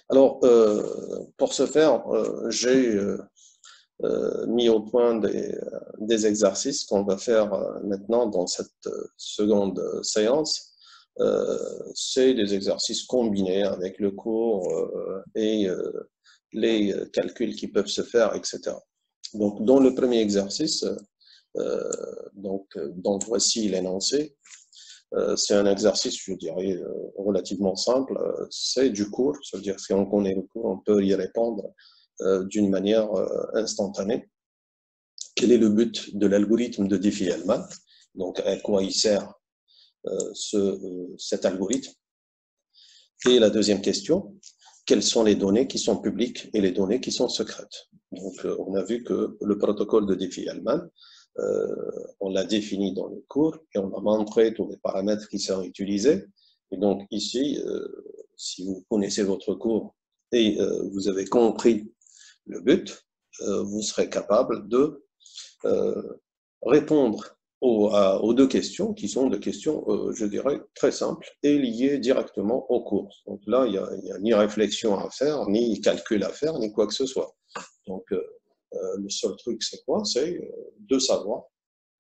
Alors, pour ce faire, j'ai mis au point des exercices qu'on va faire maintenant dans cette seconde séance. C'est des exercices combinés avec le cours et les calculs qui peuvent se faire, etc. Donc, dans le premier exercice, donc voici l'énoncé. C'est un exercice, je dirais, relativement simple. C'est du cours, c'est-à-dire si on connaît le cours, on peut y répondre d'une manière instantanée. Quel est le but de l'algorithme de Diffie-Hellman? Donc, à quoi il sert cet algorithme? Et la deuxième question, quelles sont les données qui sont publiques et les données qui sont secrètes? Donc, on a vu que le protocole de Diffie-Hellman, on l'a défini dans le cours et on a montré tous les paramètres qui sont utilisés. Et donc ici, si vous connaissez votre cours et vous avez compris le but, vous serez capable de répondre aux deux questions qui sont des questions, je dirais, très simples et liées directement au cours. Donc là, il n'y a ni réflexion à faire, ni calcul à faire, ni quoi que ce soit. Donc, le seul truc, c'est quoi? C'est de savoir,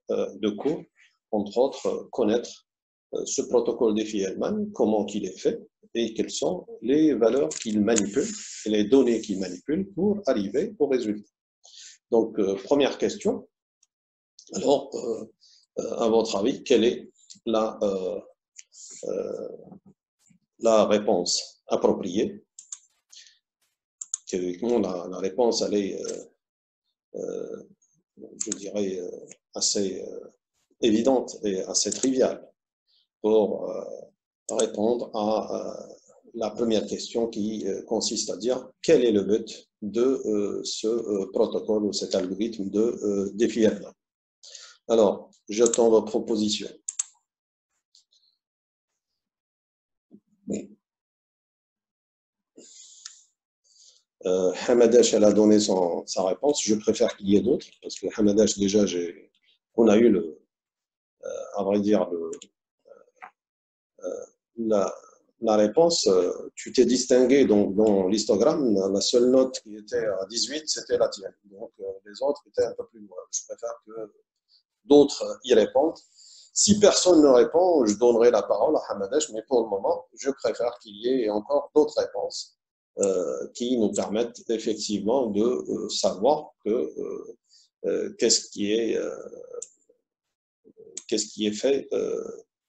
de cours, entre autres, connaître ce protocole Diffie-Hellman, comment il est fait et quelles sont les valeurs qu'il manipule et les données qu'il manipule pour arriver au résultat. Donc, première question. Alors, à votre avis, quelle est la, la réponse appropriée? Théoriquement, la réponse, elle est je dirais, assez évidente et assez triviale pour répondre à la première question qui consiste à dire quel est le but de ce protocole ou cet algorithme de Diffie-Hellman. Alors, j'attends vos propositions. Oui. Hamadash, elle a donné sa réponse. Je préfère qu'il y ait d'autres, parce que Hamadash, déjà, on a eu, à vrai dire, la réponse. Tu t'es distingué donc, dans l'histogramme. La seule note qui était à 18, c'était la tienne. Donc, les autres étaient un peu plus loin. Je préfère que d'autres y répondent. Si personne ne répond, je donnerai la parole à Hamadash, mais pour le moment, je préfère qu'il y ait encore d'autres réponses qui nous permettent effectivement de savoir qu'est-ce qui est fait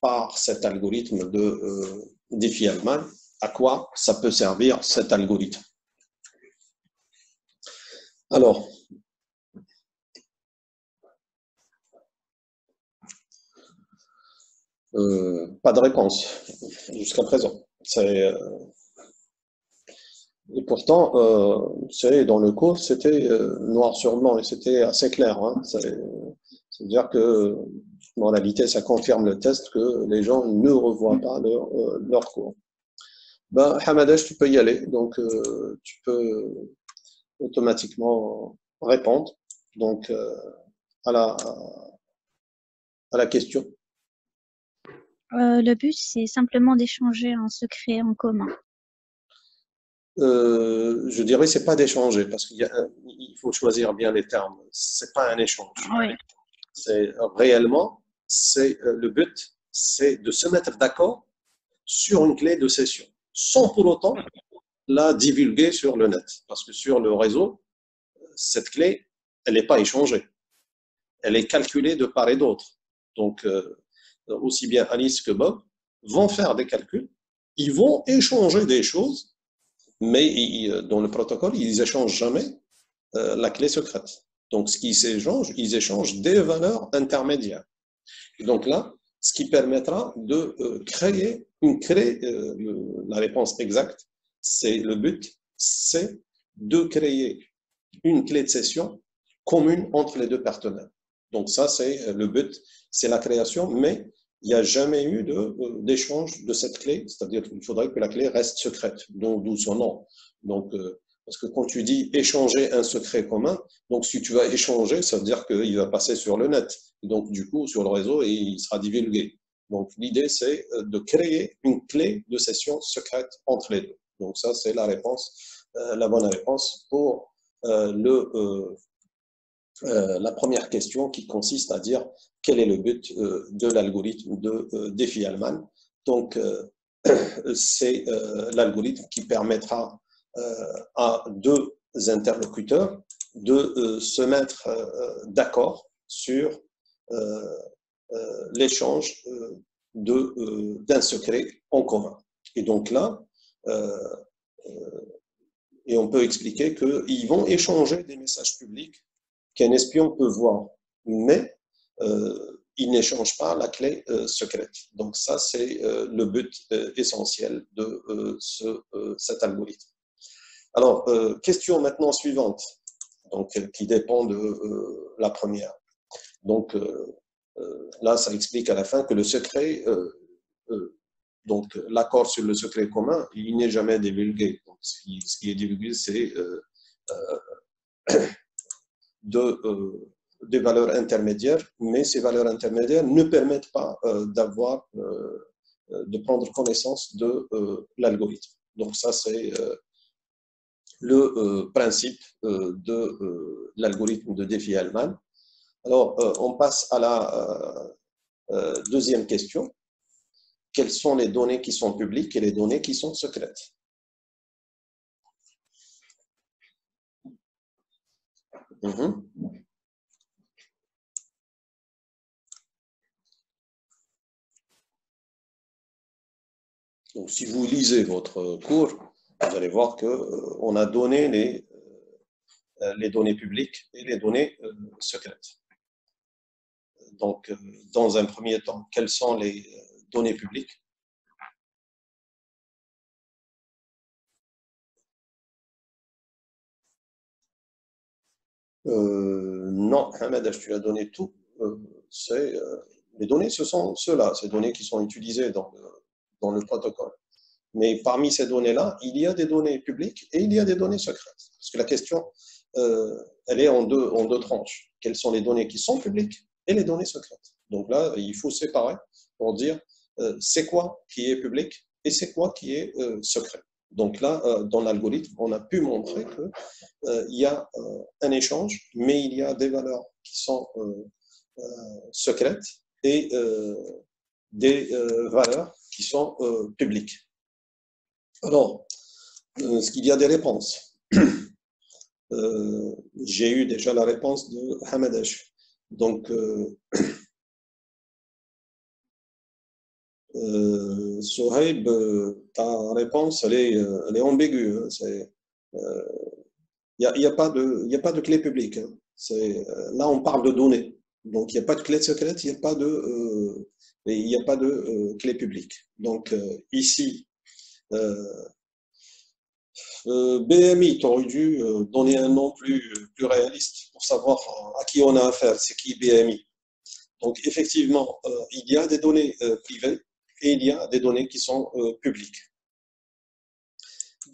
par cet algorithme de Diffie-Hellman, à quoi ça peut servir cet algorithme. Alors, pas de réponse jusqu'à présent. Et pourtant, dans le cours, c'était noir sur blanc et c'était assez clair. Hein. C'est-à-dire que, en réalité, ça confirme le test que les gens ne revoient pas leur cours. Ben, Hamadash, tu peux y aller. Donc, tu peux automatiquement répondre donc, à la question. Le but, c'est simplement d'échanger un secret en commun. Je dirais c'est pas d'échanger parce qu'il faut choisir bien les termes. C'est pas un échange. Oui. C'est réellement, le but, c'est de se mettre d'accord sur une clé de session, sans pour autant la divulguer sur le net, parce que sur le réseau, cette clé, elle n'est pas échangée, elle est calculée de part et d'autre. Donc, aussi bien Alice que Bob vont faire des calculs, ils vont échanger des choses, mais dans le protocole, ils n'échangent jamais la clé secrète. Donc, ce qu'ils échangent, ils échangent des valeurs intermédiaires. Et donc là, ce qui permettra de créer la réponse exacte, c'est le but, c'est de créer une clé de session commune entre les deux partenaires. Donc ça, c'est le but, c'est la création, mais il n'y a jamais eu d'échange de cette clé, c'est-à-dire qu'il faudrait que la clé reste secrète, d'où son nom. Donc, parce que quand tu dis échanger un secret commun, donc si tu vas échanger, ça veut dire qu'il va passer sur le net, donc du coup sur le réseau et il sera divulgué. Donc l'idée c'est de créer une clé de session secrète entre les deux. Donc ça, c'est la réponse, la bonne réponse pour la première question qui consiste à dire quel est le but de l'algorithme de Diffie-Hellman. Donc, c'est l'algorithme qui permettra à deux interlocuteurs de se mettre d'accord sur l'échange d'un secret en commun. Et donc là, et on peut expliquer qu'ils vont échanger des messages publics qu'un espion peut voir, mais il n'échange pas la clé secrète. Donc ça, c'est le but essentiel de cet algorithme. Alors, question maintenant suivante, donc, qui dépend de la première. Donc, là, ça explique à la fin que le secret, donc l'accord sur le secret commun, il n'est jamais divulgué. Donc, ce qui est divulgué, c'est des valeurs intermédiaires, mais ces valeurs intermédiaires ne permettent pas de prendre connaissance de l'algorithme. Donc ça, c'est le principe de l'algorithme de Diffie-Hellman. Alors, on passe à la deuxième question. Quelles sont les données qui sont publiques et les données qui sont secrètes? Donc, si vous lisez votre cours, vous allez voir qu'on a donné les données publiques et les données secrètes. Donc, dans un premier temps, quelles sont les données publiques? Non, Ahmed, tu as donné tout. Les données, ce sont ceux-là, ces données qui sont utilisées dans le protocole. Mais parmi ces données-là, il y a des données publiques et il y a des données secrètes. Parce que la question, elle est en deux tranches. Quelles sont les données qui sont publiques et les données secrètes? Donc là, il faut séparer pour dire c'est quoi qui est public et c'est quoi qui est secret. Donc là, dans l'algorithme, on a pu montrer qu'il y a un échange, mais il y a des valeurs qui sont secrètes et des valeurs qui sont publiques. Alors, est-ce qu'il y a des réponses? J'ai eu déjà la réponse de Hamadesh. Donc, Sohaib, ta réponse, elle est ambiguë. Il n'y a pas de clé publique. Hein. Là, on parle de données. Donc, il n'y a pas de clé secrète, il n'y a pas de clé publique. Donc, ici, BMI, tu aurais dû donner un nom plus réaliste pour savoir à qui on a affaire. C'est qui BMI? Donc, effectivement, il y a des données privées et il y a des données qui sont publiques.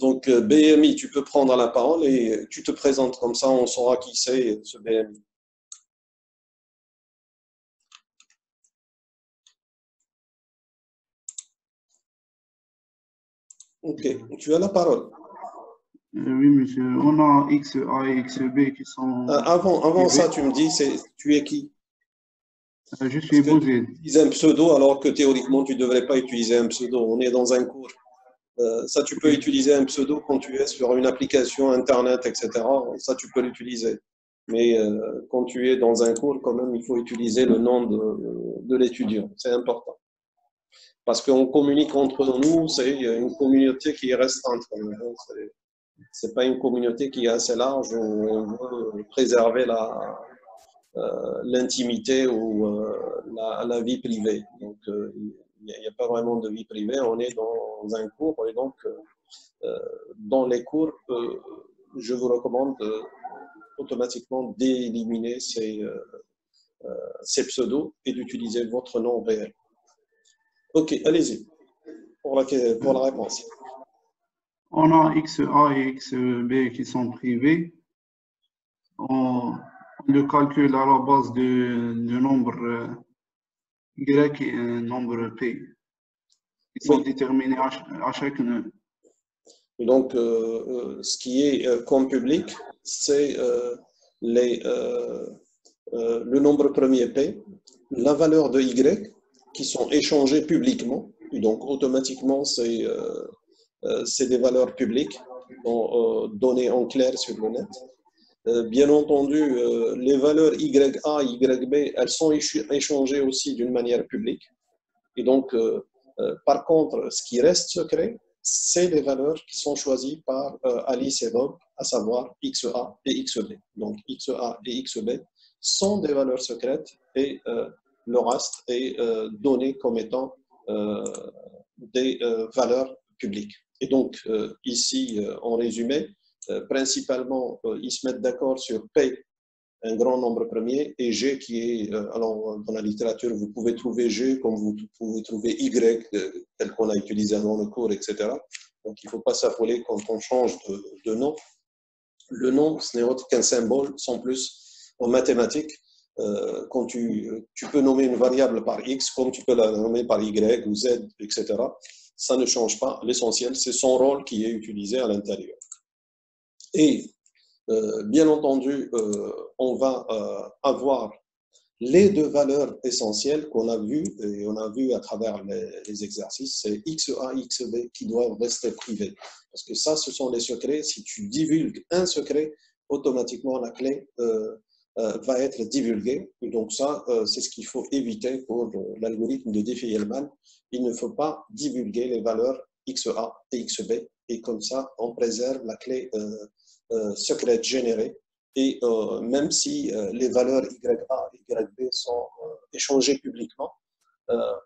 Donc, BMI, tu peux prendre la parole et tu te présentes comme ça, on saura qui c'est ce BMI. Ok, tu as la parole. Oui, monsieur. On a XA et XB qui sont... Avant ça, tu me dis, tu es qui? Je suis Bouzid. Tu utilises un pseudo alors que théoriquement, tu ne devrais pas utiliser un pseudo. On est dans un cours. Ça, tu peux utiliser un pseudo quand tu es sur une application Internet, etc. Ça, tu peux l'utiliser. Mais quand tu es dans un cours, quand même, il faut utiliser le nom de l'étudiant. C'est important. Parce qu'on communique entre nous, c'est une communauté qui est restreinte. C'est pas une communauté qui est assez large où on veut préserver l'intimité ou la vie privée. Donc, il n'y a pas vraiment de vie privée. On est dans un cours et donc, dans les cours, je vous recommande automatiquement d'éliminer ces pseudos et d'utiliser votre nom réel. Ok, allez-y pour la réponse. On a XA et XB qui sont privés. On le calcule à la base de nombre Y et un nombre P. Ils sont déterminés à chaque nœud. Donc, ce qui est comme public, c'est le nombre premier P, la valeur de Y, qui sont échangées publiquement. Et donc, automatiquement, c'est des valeurs publiques données en clair sur le net. Bien entendu, les valeurs YA, YB, elles sont échangées aussi d'une manière publique. Et donc, par contre, ce qui reste secret, c'est les valeurs qui sont choisies par Alice et Bob, à savoir XA et XB. Donc, XA et XB sont des valeurs secrètes et le reste est donné comme étant des valeurs publiques. Et donc, ici, en résumé, principalement, ils se mettent d'accord sur P, un grand nombre premier, et G qui est, alors dans la littérature, vous pouvez trouver G comme vous pouvez trouver Y, tel qu'on a utilisé dans le cours, etc. Donc, il ne faut pas s'affoler quand on change de nom. Le nom, ce n'est autre qu'un symbole, sans plus. En mathématiques, quand tu peux nommer une variable par X, comme tu peux la nommer par Y ou Z, etc. Ça ne change pas. L'essentiel, c'est son rôle qui est utilisé à l'intérieur. Et bien entendu, on va avoir les deux valeurs essentielles qu'on a vues, et on a vu à travers les exercices, c'est XA, XB qui doivent rester privés. Parce que ça, ce sont les secrets. Si tu divulgues un secret, automatiquement la clé va être divulguée. Et donc ça, c'est ce qu'il faut éviter pour l'algorithme de Diffie-Hellman. Il ne faut pas divulguer les valeurs XA et XB. Et comme ça, on préserve la clé secrète générée. Et même si les valeurs YA et YB sont échangées publiquement,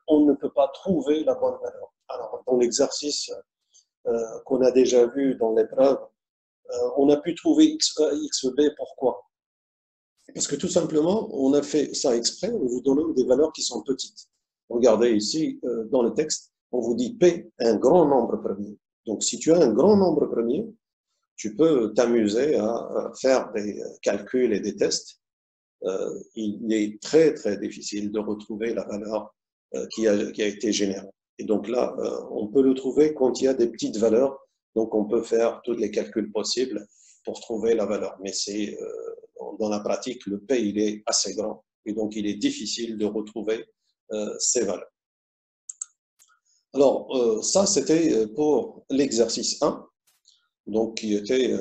on ne peut pas trouver la bonne valeur. Alors, dans l'exercice qu'on a déjà vu dans l'épreuve, on a pu trouver XA et XB. Pourquoi? Parce que tout simplement, on a fait ça exprès en vous donnant des valeurs qui sont petites. Regardez ici, dans le texte, on vous dit P, un grand nombre premier. Donc, si tu as un grand nombre premier, tu peux t'amuser à faire des calculs et des tests. Il est très, très difficile de retrouver la valeur qui a été générée. Et donc là, on peut le trouver quand il y a des petites valeurs. Donc, on peut faire tous les calculs possibles pour trouver la valeur. Mais c'est dans la pratique, le P, il est assez grand. Et donc, il est difficile de retrouver ces valeurs. Alors, ça, c'était pour l'exercice 1. Donc, qui était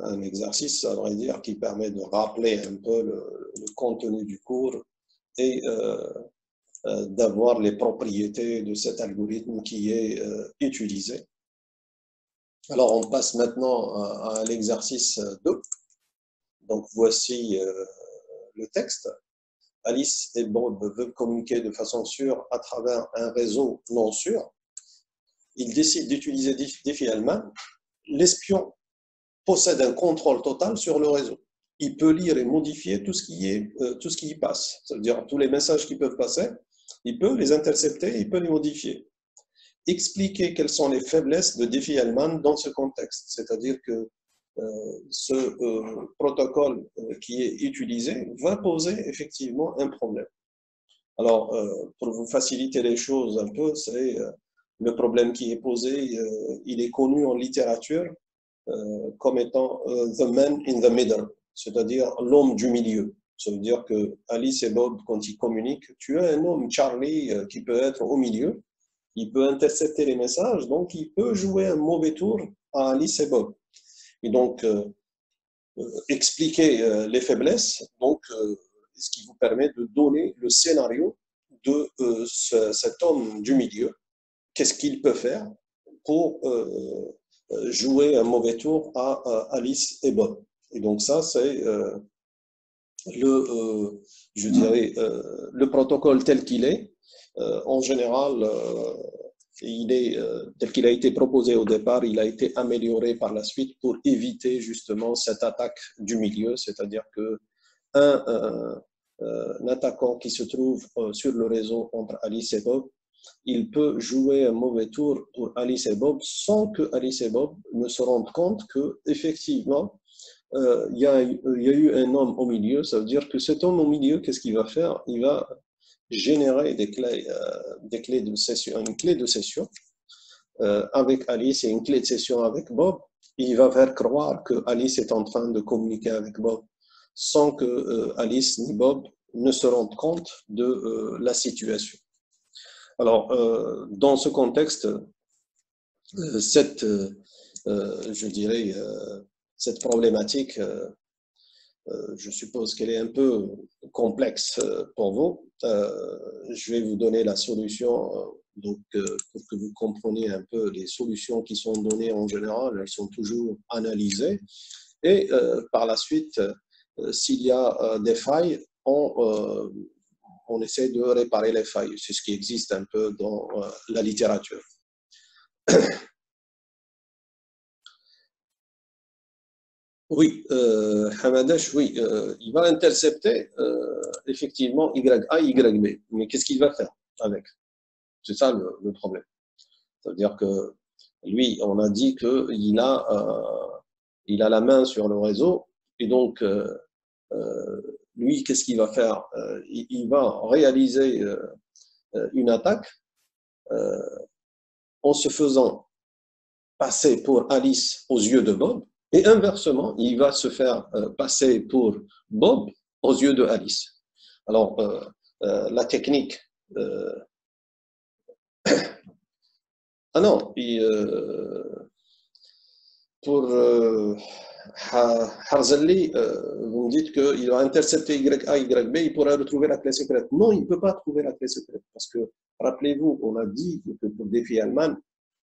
un exercice, à vrai dire, qui permet de rappeler un peu le contenu du cours et d'avoir les propriétés de cet algorithme qui est utilisé. Alors, on passe maintenant à l'exercice 2. Donc, voici le texte. Alice et Bob veulent communiquer de façon sûre à travers un réseau non sûr. Ils décident d'utiliser Diffie-Hellman. L'espion possède un contrôle total sur le réseau. Il peut lire et modifier tout ce qui y passe. Ça veut dire tous les messages qui peuvent passer, il peut les intercepter, il peut les modifier. Expliquer quelles sont les faiblesses de Diffie-Hellman dans ce contexte. C'est-à-dire que ce protocole qui est utilisé va poser effectivement un problème. Alors, pour vous faciliter les choses un peu, c'est le problème qui est posé, il est connu en littérature comme étant the man in the middle, c'est-à-dire l'homme du milieu. Ça veut dire que Alice et Bob, quand ils communiquent, tu as un homme, Charlie, qui peut être au milieu, il peut intercepter les messages, donc il peut jouer un mauvais tour à Alice et Bob. Et donc, expliquer les faiblesses, donc, ce qui vous permet de donner le scénario de cet homme du milieu. Qu'est-ce qu'il peut faire pour jouer un mauvais tour à Alice et Bob. Et donc ça, c'est je dirais, le protocole tel qu'il est. En général, il est, tel qu'il a été proposé au départ, il a été amélioré par la suite pour éviter justement cette attaque du milieu, c'est-à-dire que un attaquant qui se trouve sur le réseau entre Alice et Bob, il peut jouer un mauvais tour pour Alice et Bob sans que Alice et Bob ne se rendent compte qu'effectivement, il y a eu un homme au milieu. Ça veut dire que cet homme au milieu, qu'est-ce qu'il va faire? Il va générer des clés de session, une clé de session avec Alice et une clé de session avec Bob, il va faire croire que Alice est en train de communiquer avec Bob sans que Alice ni Bob ne se rendent compte de la situation. Alors, dans ce contexte, je dirais, cette problématique, je suppose qu'elle est un peu complexe pour vous. Je vais vous donner la solution, donc, pour que vous compreniez un peu les solutions qui sont données en général, elles sont toujours analysées. Et par la suite, s'il y a des failles, on essaie de réparer les failles. C'est ce qui existe un peu dans la littérature. Oui, Hamadash, oui, il va intercepter effectivement YA, YB. Mais qu'est-ce qu'il va faire avec? C'est ça le problème. C'est-à-dire que lui, on a dit qu'il a la main sur le réseau, et donc lui, qu'est-ce qu'il va faire? Il va réaliser une attaque en se faisant passer pour Alice aux yeux de Bob, et inversement, il va se faire passer pour Bob aux yeux de Alice. Alors, la technique... Ah non, pour Harzali, vous me dites qu'il va intercepter YA, YB, il pourra retrouver la clé secrète. Non, il ne peut pas trouver la clé secrète, parce que, rappelez-vous, on a dit que pour Diffie-Hellman,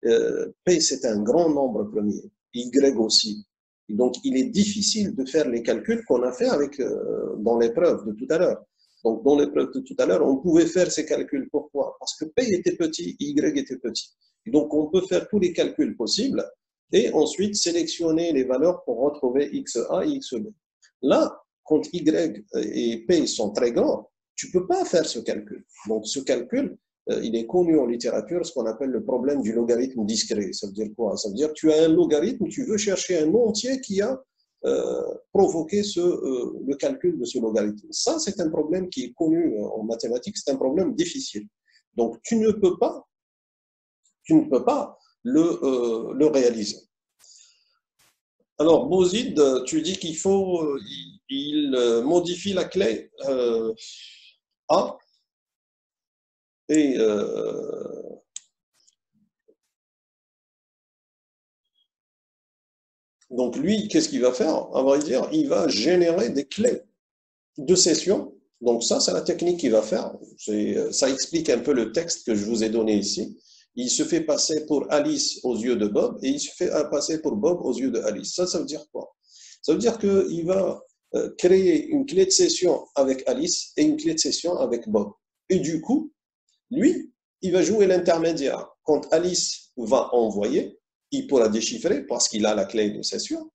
P c'est un grand nombre premier, Y aussi. Et donc, il est difficile de faire les calculs qu'on a fait dans l'épreuve de tout à l'heure. Donc, dans l'épreuve de tout à l'heure, on pouvait faire ces calculs. Pourquoi? Parce que P était petit, Y était petit. Et donc, on peut faire tous les calculs possibles et ensuite sélectionner les valeurs pour retrouver XA et XB. Là, quand Y et P sont très grands, tu ne peux pas faire ce calcul. Donc, ce calcul, il est connu en littérature, ce qu'on appelle le problème du logarithme discret. Ça veut dire quoi? Ça veut dire que tu as un logarithme, tu veux chercher un nom entier qui a provoqué le calcul de ce logarithme. Ça, c'est un problème qui est connu en mathématiques, c'est un problème difficile. Donc, tu ne peux pas le réaliser. Alors, Bozid, tu dis qu'il faut, il modifie la clé A et donc lui, qu'est-ce qu'il va faire? À vrai dire, il va générer des clés de session. Donc ça, c'est la technique qu'il va faire. Ça explique un peu le texte que je vous ai donné ici. Il se fait passer pour Alice aux yeux de Bob et il se fait passer pour Bob aux yeux de Alice. Ça veut dire quoi? Ça veut dire qu'il va créer une clé de session avec Alice et une clé de session avec Bob. Et du coup, lui, il va jouer l'intermédiaire. Quand Alice va envoyer, il pourra déchiffrer parce qu'il a la clé de session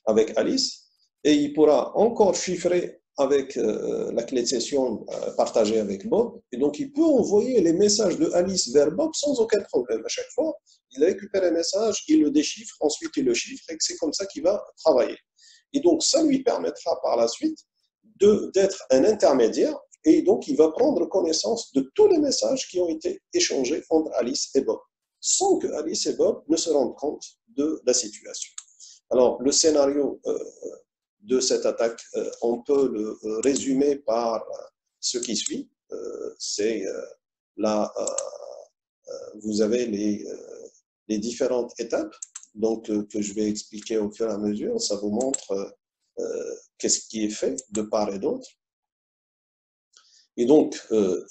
avec Alice et il pourra encore chiffrer avec la clé de session partagée avec Bob. Et donc, il peut envoyer les messages de Alice vers Bob sans aucun problème. À chaque fois, il récupère un message, il le déchiffre, ensuite il le chiffre et c'est comme ça qu'il va travailler. Et donc, ça lui permettra par la suite d'être un intermédiaire et donc il va prendre connaissance de tous les messages qui ont été échangés entre Alice et Bob, sans que Alice et Bob ne se rendent compte de la situation. Alors, le scénario de cette attaque, on peut le résumer par ce qui suit. C'est là, vous avez les différentes étapes donc, que je vais expliquer au fur et à mesure. Ça vous montre qu'est-ce qui est fait de part et d'autre. Et donc,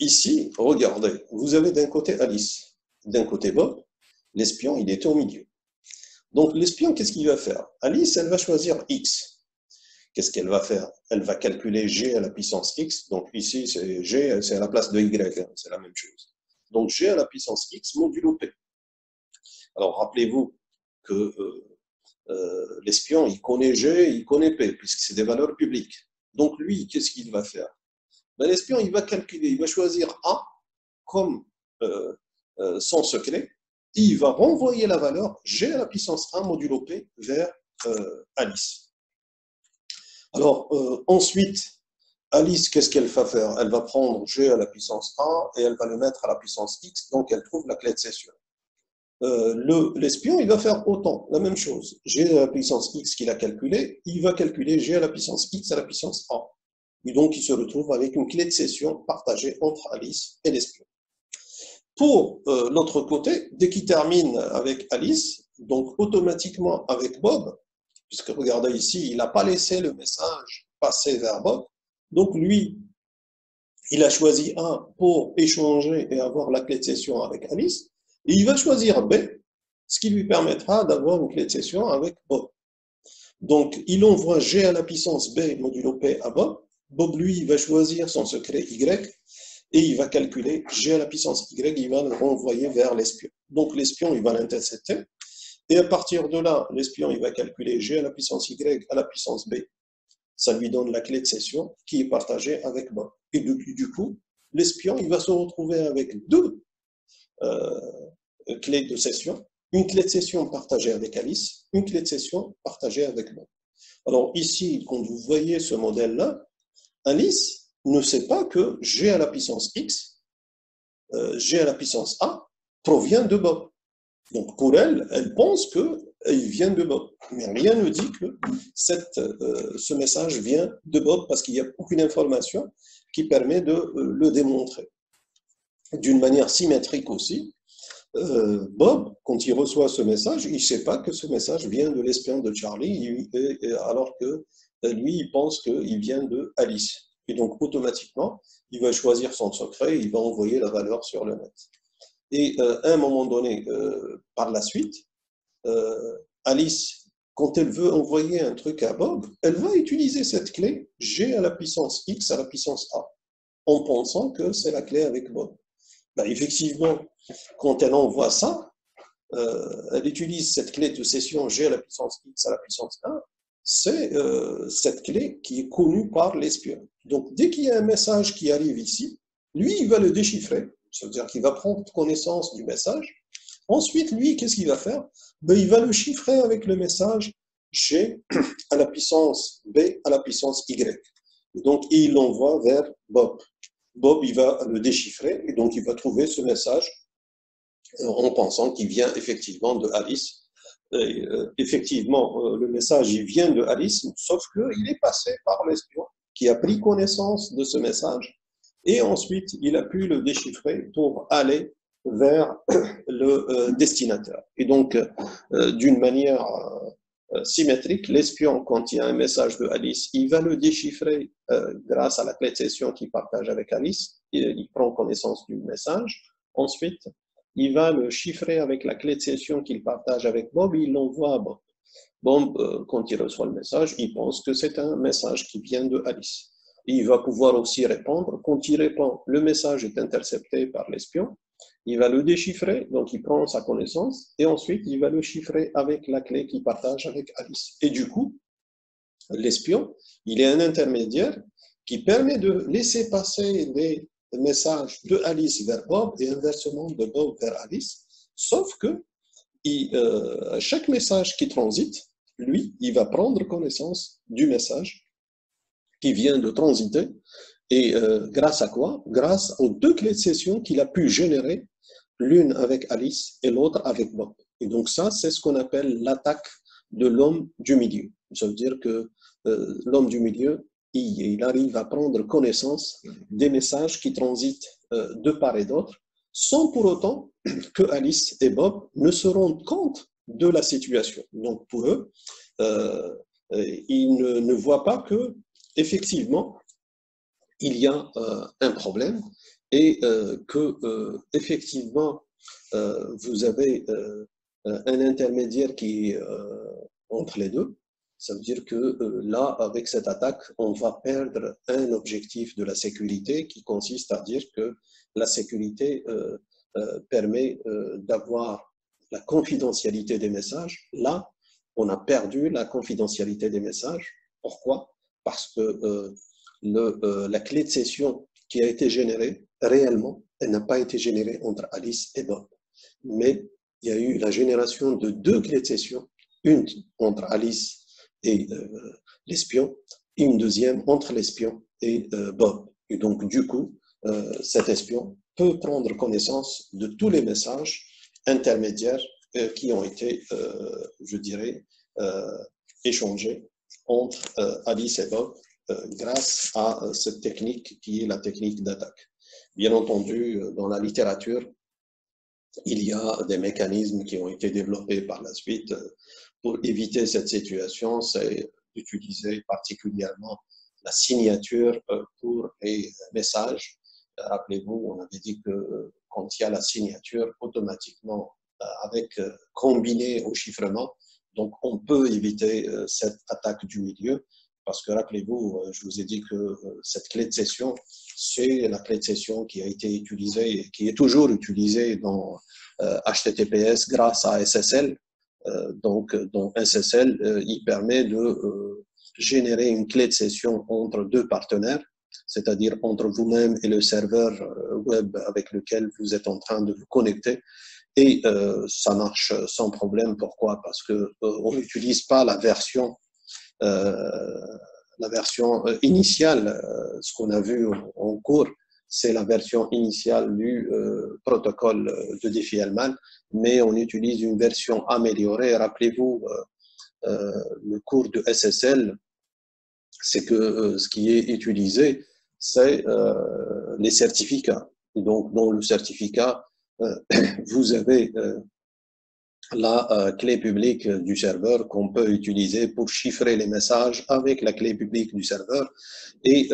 ici, regardez, vous avez d'un côté Alice, d'un côté Bob, l'espion, il était au milieu. Donc, l'espion, qu'est-ce qu'il va faire? Alice, elle va choisir X. Qu'est-ce qu'elle va faire? Elle va calculer G à la puissance X. Donc, ici, c'est G, c'est à la place de Y, hein, c'est la même chose. Donc, G à la puissance X modulo P. Alors, rappelez-vous que l'espion, il connaît G, il connaît P, puisque c'est des valeurs publiques. Donc, lui, qu'est-ce qu'il va faire? Ben, l'espion, il va calculer, il va choisir A comme son secret, et il va renvoyer la valeur G à la puissance 1 modulo P vers Alice. Alors, ensuite, Alice, qu'est-ce qu'elle va faire? Elle va prendre G à la puissance 1 et elle va le mettre à la puissance X, donc elle trouve la clé de session. l'espion, il va faire autant, la même chose. G à la puissance x qu'il a calculé, il va calculer G à la puissance x à la puissance a. Et donc, il se retrouve avec une clé de session partagée entre Alice et l'espion. Pour l'autre côté, dès qu'il termine avec Alice, donc automatiquement avec Bob, puisque regardez ici, il n'a pas laissé le message passer vers Bob, donc lui, il a choisi A pour échanger et avoir la clé de session avec Alice, et il va choisir B, ce qui lui permettra d'avoir une clé de session avec Bob. Donc, il envoie G à la puissance B modulo P à Bob. Bob, lui, il va choisir son secret Y, et il va calculer G à la puissance Y, il va le renvoyer vers l'espion. Donc, l'espion, il va l'intercepter, et à partir de là, l'espion, il va calculer G à la puissance Y à la puissance B. Ça lui donne la clé de session qui est partagée avec Bob. Et du coup, l'espion, il va se retrouver avec deux clés de session. Une clé de session partagée avec Alice, une clé de session partagée avec Bob. Alors ici, quand vous voyez ce modèle-là, Alice ne sait pas que G à la puissance X, G à la puissance A, provient de Bob. Donc pour elle, elle pense qu'il vient de Bob. Mais rien ne dit que ce message vient de Bob parce qu'il n'y a aucune information qui permet de le démontrer. D'une manière symétrique aussi, Bob, quand il reçoit ce message, il ne sait pas que ce message vient de l'espion de Charlie, alors que lui, il pense qu'il vient de Alice. Et donc, automatiquement, il va choisir son secret et il va envoyer la valeur sur le net. Et à un moment donné, par la suite, Alice, quand elle veut envoyer un truc à Bob, elle va utiliser cette clé G à la puissance X à la puissance A, en pensant que c'est la clé avec Bob. Ben, effectivement, quand elle envoie ça, elle utilise cette clé de session G à la puissance X à la puissance 1, c'est cette clé qui est connue par l'espion. Donc, dès qu'il y a un message qui arrive ici, lui, il va le déchiffrer, c'est-à-dire qu'il va prendre connaissance du message. Ensuite, lui, qu'est-ce qu'il va faire? Ben, il va le chiffrer avec le message G à la puissance B à la puissance Y. Et donc, il l'envoie vers Bob. Bob, il va le déchiffrer et donc il va trouver ce message en pensant qu'il vient effectivement de Alice. Et, effectivement, le message, il vient de Alice, sauf qu'il est passé par l'espion qui a pris connaissance de ce message et ensuite, il a pu le déchiffrer pour aller vers le destinataire. Et donc, d'une manière symétrique, l'espion, quand il y a un message de Alice, il va le déchiffrer grâce à la clé de session qu'il partage avec Alice. Il prend connaissance du message. Ensuite, il va le chiffrer avec la clé de session qu'il partage avec Bob et il l'envoie à Bob. Bob, quand il reçoit le message, il pense que c'est un message qui vient de Alice. Et il va pouvoir aussi répondre. Quand il répond, le message est intercepté par l'espion. Il va le déchiffrer, donc il prend sa connaissance, et ensuite il va le chiffrer avec la clé qu'il partage avec Alice. Et du coup, l'espion, il est un intermédiaire qui permet de laisser passer des messages de Alice vers Bob et inversement de Bob vers Alice, sauf que chaque message qui transite, lui, il va prendre connaissance du message qui vient de transiter. Et grâce à quoi? Grâce aux deux clés de session qu'il a pu générer, l'une avec Alice et l'autre avec Bob. Et donc ça, c'est ce qu'on appelle l'attaque de l'homme du milieu. Ça veut dire que l'homme du milieu, il arrive à prendre connaissance des messages qui transitent de part et d'autre, sans pour autant que Alice et Bob ne se rendent compte de la situation. Donc pour eux, ils ne voient pas que, effectivement, il y a un problème et que effectivement vous avez un intermédiaire qui est entre les deux. Ça veut dire que là, avec cette attaque, on va perdre un objectif de la sécurité qui consiste à dire que la sécurité permet d'avoir la confidentialité des messages. Là, on a perdu la confidentialité des messages. Pourquoi? Parce que la clé de session qui a été générée, réellement, elle n'a pas été générée entre Alice et Bob. Mais il y a eu la génération de deux clés de session, une entre Alice et l'espion, et une deuxième entre l'espion et Bob. Et donc, du coup, cet espion peut prendre connaissance de tous les messages intermédiaires qui ont été, je dirais, échangés entre Alice et Bob grâce à cette technique qui est la technique d'attaque. Bien entendu, dans la littérature, il y a des mécanismes qui ont été développés par la suite pour éviter cette situation, c'est d'utiliser particulièrement la signature pour les messages. Rappelez-vous, on avait dit que quand il y a la signature, automatiquement, avec combiné au chiffrement, donc on peut éviter cette attaque du milieu, parce que rappelez-vous, je vous ai dit que cette clé de session, c'est la clé de session qui a été utilisée et qui est toujours utilisée dans HTTPS grâce à SSL. Donc, SSL, il permet de générer une clé de session entre deux partenaires, c'est-à-dire entre vous-même et le serveur web avec lequel vous êtes en train de vous connecter. Et ça marche sans problème. Pourquoi? Parce qu'on n'utilise pas la version initiale. Ce qu'on a vu en cours, c'est la version initiale du protocole de Diffie-Hellman, mais on utilise une version améliorée. Rappelez-vous, le cours de SSL, c'est que ce qui est utilisé, c'est les certificats. Et donc, dans le certificat, vous avez la clé publique du serveur qu'on peut utiliser pour chiffrer les messages avec la clé publique du serveur. Et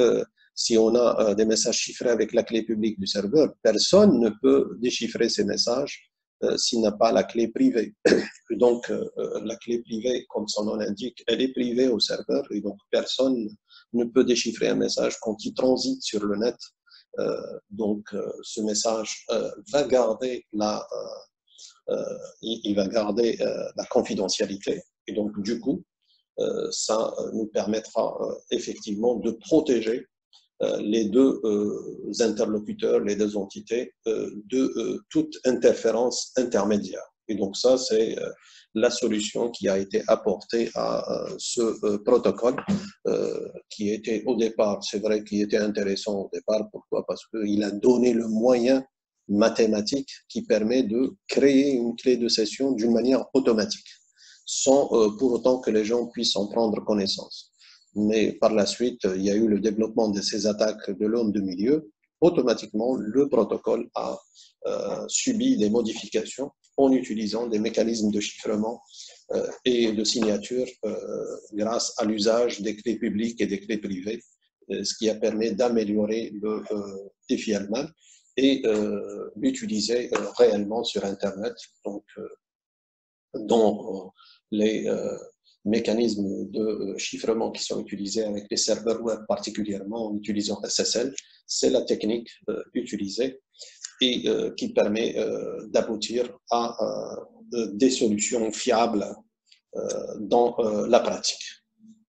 si on a des messages chiffrés avec la clé publique du serveur, personne ne peut déchiffrer ces messages s'il n'a pas la clé privée. Donc, la clé privée, comme son nom l'indique, elle est privée au serveur et donc personne ne peut déchiffrer un message quand il transite sur le net. Donc, ce message va garder il va garder la confidentialité. Et donc, du coup, ça nous permettra effectivement de protéger les deux interlocuteurs, les deux entités, de toute interférence intermédiaire. Et donc ça, c'est la solution qui a été apportée à ce protocole qui était au départ, c'est vrai qu'il était intéressant au départ. Pourquoi? Parce qu'il a donné le moyen mathématique qui permet de créer une clé de session d'une manière automatique, sans pour autant que les gens puissent en prendre connaissance. Mais par la suite, il y a eu le développement de ces attaques de l'homme de milieu. Automatiquement, le protocole a subi des modifications en utilisant des mécanismes de chiffrement et de signature grâce à l'usage des clés publiques et des clés privées, ce qui a permis d'améliorer le Diffie-Hellman et l'utiliser réellement sur Internet. Donc, dans les mécanismes de chiffrement qui sont utilisés avec les serveurs web, particulièrement en utilisant SSL, c'est la technique utilisée et qui permet d'aboutir à des solutions fiables dans la pratique.